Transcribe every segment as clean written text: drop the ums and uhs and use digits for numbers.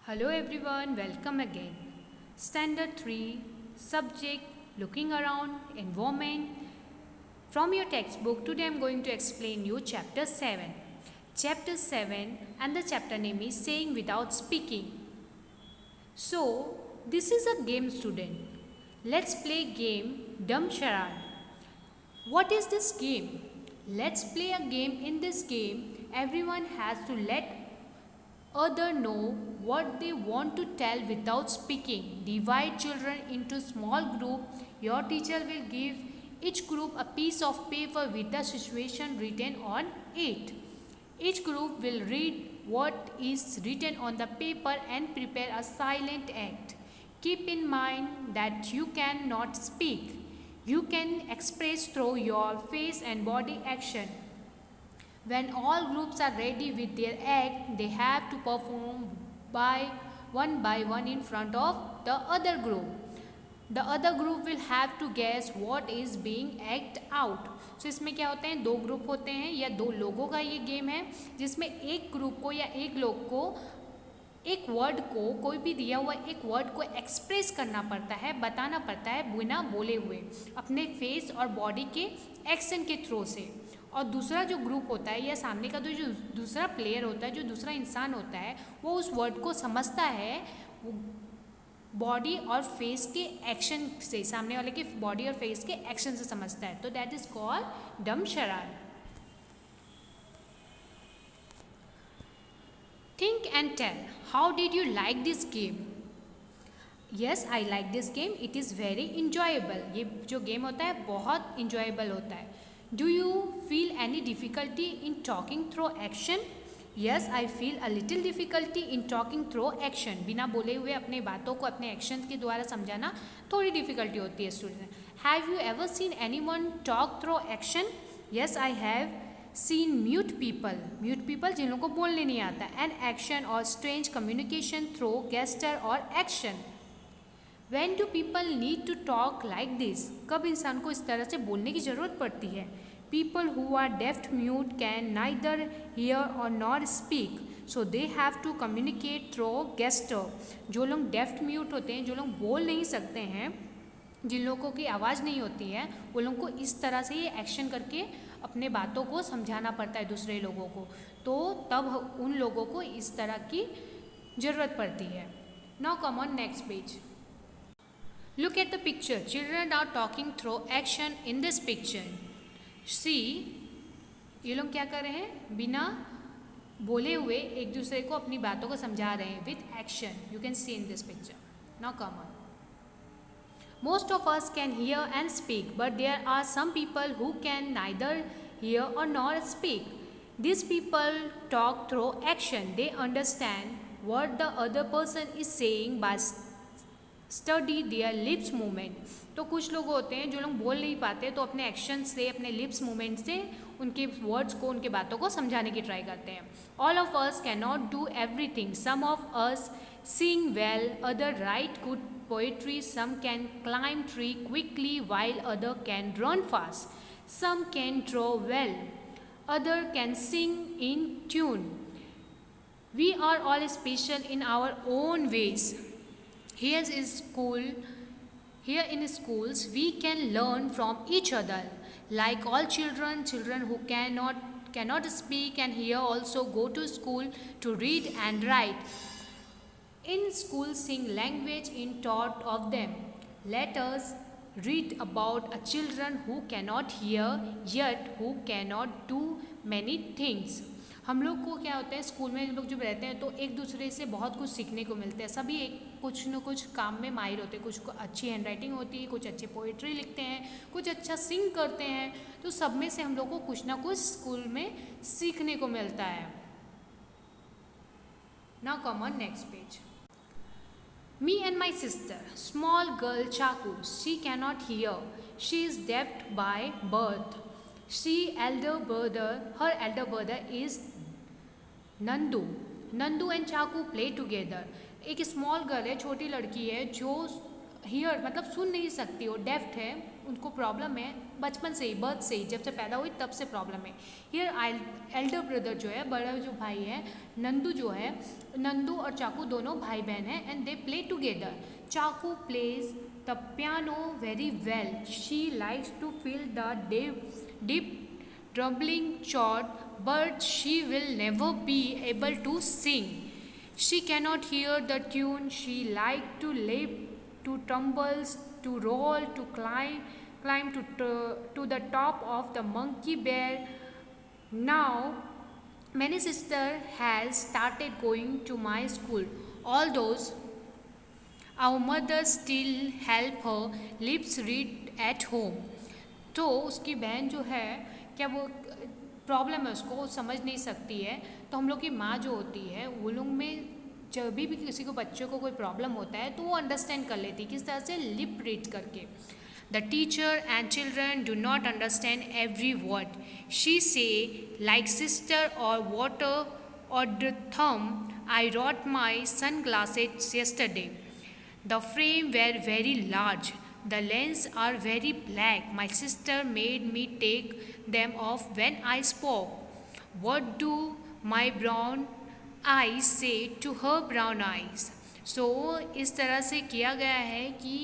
Hello everyone, welcome again. Standard 3, subject looking around, environment. From your textbook, today I am going to explain you chapter 7. Chapter 7 and the chapter name is Saying Without Speaking. So, this is a game student. Let's play game Dumb Charade. What is this game? Let's play a game. In this game, everyone has to let other know what they want to tell without speaking. Divide children into small group. Your teacher will give each group a piece of paper with the situation written on it. Each group will read what is written on the paper and prepare a silent act. Keep in mind that you cannot speak. You can express through your face and body action. When all groups are ready with their act, they have to perform by one in front of the other group. The other group will have to guess what is being act out. So इसमें क्या होते हैं, दो group होते हैं या दो लोगों का ये गेम है जिसमें एक ग्रुप को या एक लोग को एक वर्ड को, कोई भी दिया हुआ एक वर्ड को एक्सप्रेस करना पड़ता है, बताना पड़ता है बिना बोले हुए, अपने फेस और बॉडी के एक्शन के थ्रू से। और दूसरा जो ग्रुप होता है या सामने का जो दूसरा प्लेयर होता है, जो दूसरा इंसान होता है, वो उस वर्ड को समझता है बॉडी और फेस के एक्शन से, सामने वाले के बॉडी और फेस के एक्शन से समझता है। तो that is called dumb charade. Think and tell, how did you like this game? Yes, I like this game, it is very enjoyable. ये जो गेम होता है बहुत इंजॉयबल होता है। Do you feel any difficulty in talking through action? Yes, I feel a little difficulty in talking through action. बिना बोले हुए अपने बातों को अपने एक्शन के द्वारा समझाना थोड़ी डिफ़िकल्टी होती है student. Have you ever seen anyone talk through action? Yes, I have seen mute people. Mute people जिन लोगों को बोलने नहीं आता। An action or strange communication through gesture or action. When do people need to talk like this? कब इंसान को इस तरह से बोलने की ज़रूरत पड़ती है? People who are deaf mute can neither hear or nor speak, so they have to communicate through gesture. जो लोग डेफ म्यूट होते हैं, जो लोग बोल नहीं सकते हैं, जिन लोगों की आवाज़ नहीं होती है, वो लोगों को इस तरह से ये एक्शन करके अपने बातों को समझाना पड़ता है दूसरे लोगों को, तो तब उन लोगों को इस तरह की ज़रूरत पड़ती है। Now come on next page. Look at the picture. Children are talking through action in this picture. See, ये लोग क्या कर रहे हैं, बिना बोले हुए एक दूसरे को अपनी बातों को समझा रहे हैं with action. You can see in this picture. Now come on. Most of us can hear and speak, but there are some people who can neither hear or nor speak. These people talk through action. They understand what the other person is saying by study there lips movement. तो कुछ लोग होते हैं जो लोग बोल नहीं पाते, तो अपने एक्शन से, अपने लिप्स मूवमेंट से उनके वर्ड्स को, उनके बातों को समझाने की ट्राई करते हैं। All of us can not do everything. Some of us sing well, other write good poetry, some can climb tree quickly while other can run fast, some can draw well, other can sing in tune. We are all special in our own ways. Here in schools, we can learn from each other. Like all children who cannot speak and hear also go to school to read and write. In school, sing language in taught of them. Let us read about a children who cannot hear yet who cannot do many things. हम लोग को क्या होता है, school में लोग जब रहते हैं तो एक दूसरे से बहुत कुछ सीखने को मिलता है। सभी एक कुछ न कुछ काम में माहिर होते हैं, कुछ को अच्छी हैंड राइटिंग होती है, कुछ अच्छी पोइट्री लिखते हैं, कुछ अच्छा सिंग करते हैं, तो सब में से हम लोग को कुछ ना कुछ स्कूल में सीखने को मिलता है। Now come on next page. Me and my sister, small girl Chaku, she cannot hear. She is deaf by birth. Her elder brother is Nandu. Nandu and Chaku play together. एक small girl है, छोटी लड़की है जो here मतलब सुन नहीं सकती, वो डेफ्ट है, उनको प्रॉब्लम है बचपन से ही, बर्थ से ही, जब से पैदा हुई तब से प्रॉब्लम है। हियर एल्डर ब्रदर जो है, बड़ा जो भाई है नंदू जो है, नंदू और चाकू दोनों भाई बहन हैं and they play together. Chaku plays the piano very well, she likes to feel the deep troubling chord, but she will never be able to sing. She cannot hear the tune. She likes to leap, to tumbles, to roll, to climb to the top of the monkey bear. Now, many sister has started going to my school. All those our mothers still help her lips read at home. तो उसकी बहन जो है, क्या वो problem है उसको, वो समझ नहीं सकती है, तो हम लोग की माँ जो होती है वो लोग में जब भी किसी को बच्चों को कोई प्रॉब्लम होता है तो वो अंडरस्टैंड कर लेती है, किस तरह से लिप रीड करके। The teacher and children do not understand every word she say, like sister और वाटर और the thumb I wrote my sunglasses yesterday. The frame were very large. The lenses are very black. My sister made me take them off when I spoke. What do my brown eyes say to her brown eyes? So इस तरह से किया गया है कि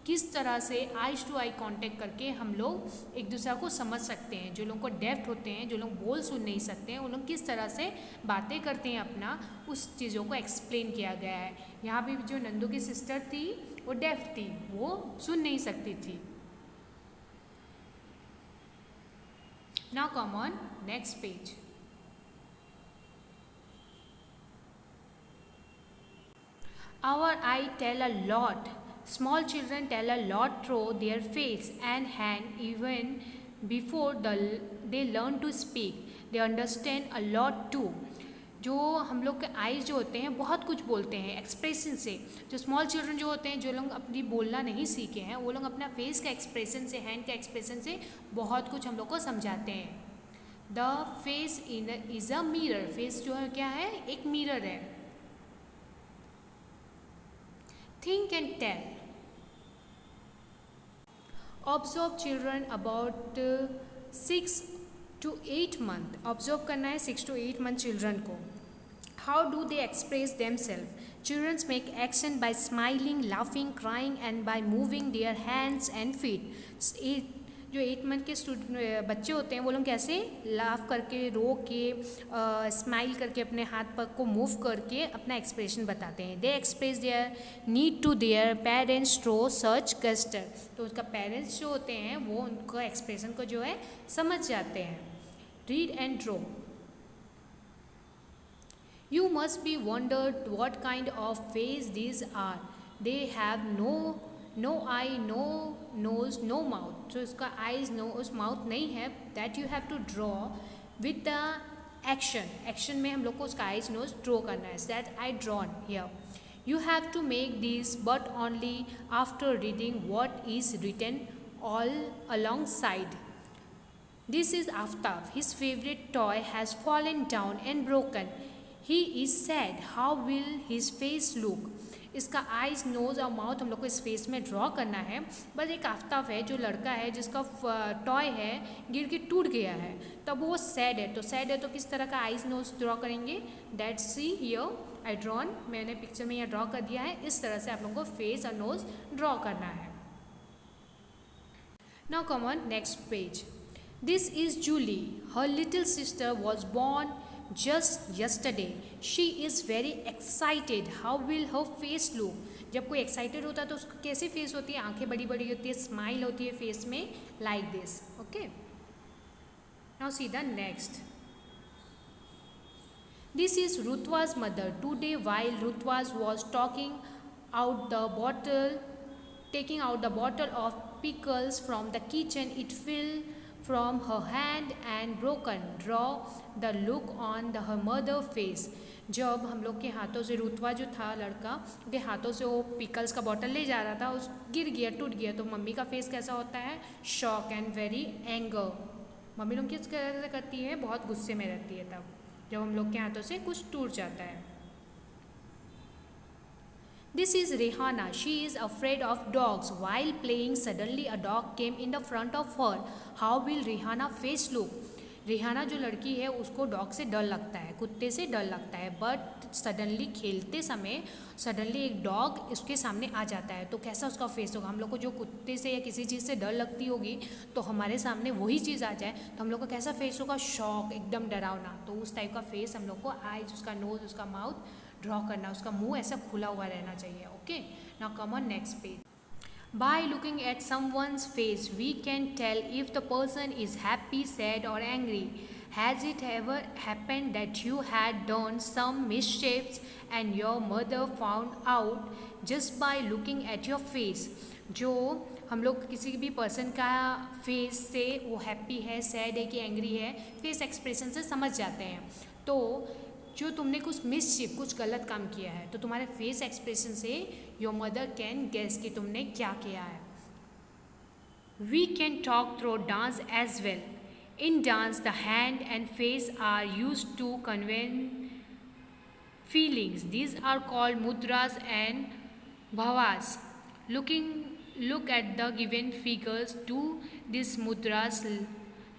किस तरह से आइज टू आई कांटेक्ट करके हम लोग एक दूसरे को समझ सकते हैं। जो लोगों को डेफ्ट होते हैं, जो लोग बोल सुन नहीं सकते हैं, उन लोग किस तरह से बातें करते हैं अपना, उस चीज़ों को एक्सप्लेन किया गया है। यहाँ भी जो नंदू की सिस्टर थी वो डेफ थी, वो सुन नहीं सकती थी। Now come on next page. Our eye tell a lot. Small children tell a lot through their face and hand even before they learn to speak. They understand a lot too. जो हम लोग के eyes जो होते हैं बहुत कुछ बोलते हैं एक्सप्रेशन से। जो स्मॉल चिल्ड्रन जो होते हैं, जो लोग अपनी बोलना नहीं सीखे हैं, वो लोग अपना फेस का एक्सप्रेशन से, हैंड का एक्सप्रेशन से बहुत कुछ हम लोग को समझाते हैं। The face is a mirror. Face जो है क्या है, एक मिरर है। Think and tell. Observe children about 6 to 8 months. Observe करना है 6 to 8 month children को। How do they express themselves? Children make action by smiling, laughing, crying and by moving their hands and feet. जो 8 month के बच्चे होते हैं वो लोग कैसे लाफ करके, रो के, स्माइल करके, अपने हाथ पग को मूव करके अपना एक्सप्रेशन बताते हैं। They express their need to their parents through such gesture. तो उसका पेरेंट्स जो होते हैं वो उनको एक्सप्रेशन को जो है समझ जाते हैं। Read and draw. You must be wondered what kind of face these are. They have no eye, no nose, no mouth. So इसका eyes, nose, mouth नहीं है. That you have to draw with the action. Action में हम लोग को उसका eyes, nose draw करना है. That I drawn here. You have to make these but only after reading what is written all alongside. This is Aftab. His favorite toy has fallen down and broken. He is sad. How will his face look? इसका eyes, nose और mouth हम लोग को इस face में draw करना है। बस एक आफ्ताब है जो लड़का है जिसका टॉय है गिर के टूट गया है, तब वो सैड है। तो सैड है तो किस तरह का आइज़, नोज़ ड्रॉ करेंगे? That see here I drawn. मैंने पिक्चर में यह ड्रॉ कर दिया है। इस तरह से आप लोगों को फेस और नोज़ ड्रॉ करना है। Now come on next page. This is Julie. Her little sister was born just yesterday. She is very excited. How will her face look? जब कोई excited होता है तो उसको कैसी face होती है? आंखें बड़ी बड़ी होती है, smile होती है face में, like this. Okay. Now see the next. This is Rutwa's mother. Today while Rutwas was taking out the bottle of pickles from the kitchen, it fell from her hand and broken. Draw the look on her mother face. जब हम लोग के हाथों से, रुतवा जो था लड़का, के हाथों से वो पिकल्स का बॉटल ले जा रहा था, उस गिर गया, टूट गया, तो मम्मी का फेस कैसा होता है? Shock and very anger. Mummy लोग किस तरह से करती है? बहुत गुस्से में रहती है तब जब हम लोग के हाथों से कुछ टूट जाता है। This is Rihanna. She is afraid of dogs. While playing, suddenly a dog came in the front of her. How will Rihanna face look? Rihanna जो लड़की है उसको डॉग से डर लगता है, कुत्ते से डर लगता है, बट सडनली खेलते समय सडनली एक डॉग उसके सामने आ जाता है तो कैसा उसका फेस होगा। हम लोग को जो कुत्ते से या किसी चीज़ से डर लगती होगी तो हमारे सामने वही चीज़ आ जाए तो हम लोग का कैसा फेस होगा, शॉक, एकदम डरावना। तो उस टाइप का फेस हम लोग को आइज, उसका नोज, उसका माउथ ड्रॉ करना, उसका मुंह ऐसा खुला हुआ रहना चाहिए। Okay, now come on next page. By looking at someone's face, we can tell if the person is happy, sad, or angry. Has it ever happened that you had done some mistakes and your mother found out just by looking at your face? जो हम लोग किसी भी person का face से वो happy है, sad है कि एंग्री है, फेस एक्सप्रेशन से समझ जाते हैं। तो जो तुमने कुछ मिसचिप, कुछ गलत काम किया है तो तुम्हारे फेस एक्सप्रेशन से योर मदर कैन गेस कि तुमने क्या किया है। We can talk through dance as well. In dance the hand and face are use to convey feelings. These are called mudras and bhavas. Look at the given figures. Do these mudras,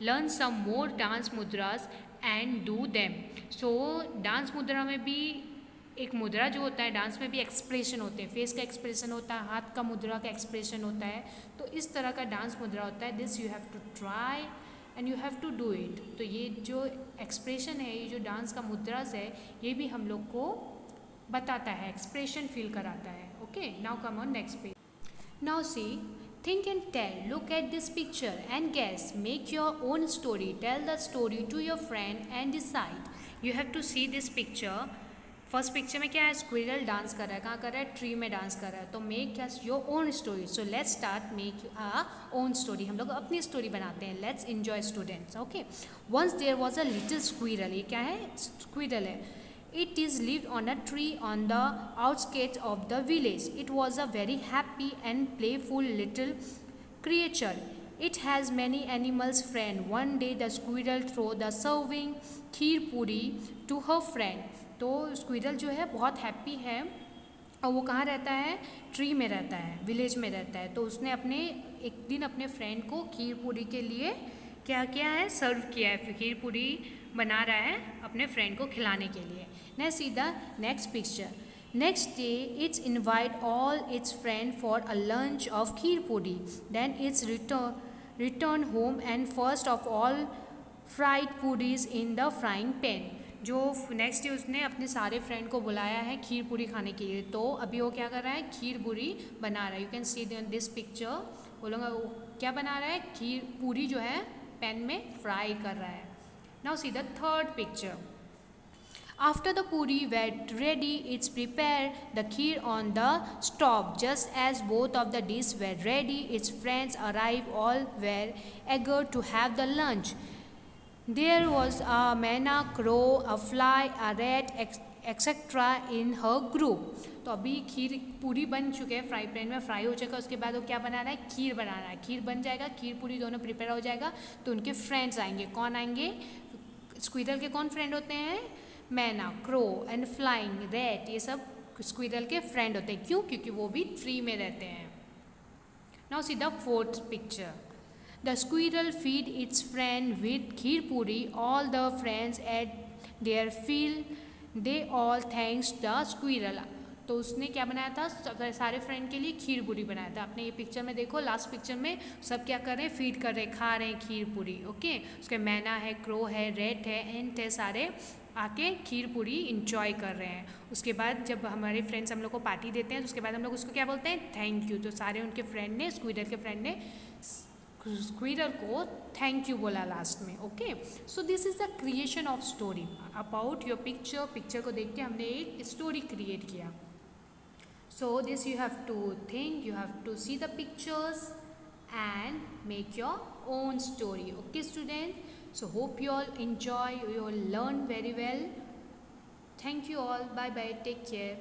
learn some more dance mudras and do them. So dance मुद्रा में भी एक मुद्रा जो होता है, dance में भी एक्सप्रेशन होते हैं, फेस का एक्सप्रेशन होता है, हाथ का मुद्रा का एक्सप्रेशन होता है, तो इस तरह का डांस मुद्रा होता है। This you have to try and you have to do it. तो ये जो एक्सप्रेशन है, ये जो डांस का मुद्रास है, ये भी हम लोग को बताता है, एक्सप्रेशन फील कराता है। Okay, now come on next page. Now see, think and tell. Look at this picture and guess. Make your own story. Tell the story to your friend and decide. You have to see this picture. First picture में क्या है, squirrel dance कर रहा है, कहाँ कर रहा है, ट्री में डांस कर रहा है। तो make your own story. So let's start make a own story. हम लोग अपनी स्टोरी बनाते हैं। Let's enjoy students. Okay, once there was a little squirrel. ये क्या है, स्क्विरल है। It is lived on a tree on the outskirts of the village. It was a very happy and playful little creature. It has many animals friend. One day the squirrel threw the serving kheer puri to her friend. तो squirrel जो है बहुत happy है और वो कहाँ रहता है, ट्री में रहता है, विलेज में रहता है। तो उसने अपने एक दिन अपने फ्रेंड को खीर पूरी के लिए क्या किया है, सर्व किया है, खीर पूरी बना रहा है अपने फ्रेंड को खिलाने के लिए। Now see the next picture. Next day, it's invite all its friends for a lunch of kheer puri. Then it's return home and first of all fried puris in the frying pan. जो next day उसने अपने सारे friend को बुलाया है खीर पूरी खाने के लिए। तो अभी वो क्या कर रहा है, खीर पूरी बना रहा है। You can see this picture. बोलूँगा वो क्या बना रहा है, खीर पूरी जो है पैन में फ्राई कर रहा है। Now see the third picture. After the puri were ready, it's prepared the kheer on the stove. Just as both of the dishes were ready, its friends arrived. All were eager to have the lunch. There was a मैना, crow, a fly, a rat, etc. in her group. तो अभी खीर पूरी बन चुके हैं, fry pan में fry हो चुका है। उसके बाद वो क्या बना रहा है, खीर बना रहा है। खीर बन जाएगा, खीर पूरी दोनों प्रिपेयर हो जाएगा तो उनके फ्रेंड्स आएंगे। कौन आएंगे, स्क्विरल के कौन फ्रेंड होते हैं, मैना, क्रो एंड फ्लाइंग, रैट, ये सब स्क्विरल के फ्रेंड होते हैं। क्यों, क्योंकि वो भी ट्री में रहते हैं। Now see the fourth picture. The squirrel feed its friend with kheer puri. All the friends ate their fill, they all thanks the squirrel. तो उसने क्या बनाया था, सारे फ्रेंड के लिए खीर पूरी बनाया था। आपने ये पिक्चर में देखो, लास्ट पिक्चर में सब क्या कर रहे हैं, फीड कर रहे हैं, खा रहे हैं खीर पूरी। ओके, उसके मैना है, क्रो है, रेट है, एंट है, सारे आके खीर पूरी इंजॉय कर रहे हैं। उसके बाद जब हमारे फ्रेंड्स हम लोग को पार्टी देते हैं तो उसके बाद हम लोग उसको क्या बोलते हैं, थैंक यू। तो सारे उनके फ्रेंड ने, स्क्विरल के फ्रेंड ने स्क्विरल को थैंक यू बोला लास्ट में। Okay, so this is the creation of story about your picture. Picture को देख के हमने एक स्टोरी क्रिएट किया। So this you have to think, you have to see the pictures and make your own story. Okay students, so hope you all enjoy, you all learn very well. Thank you all, bye bye, take care.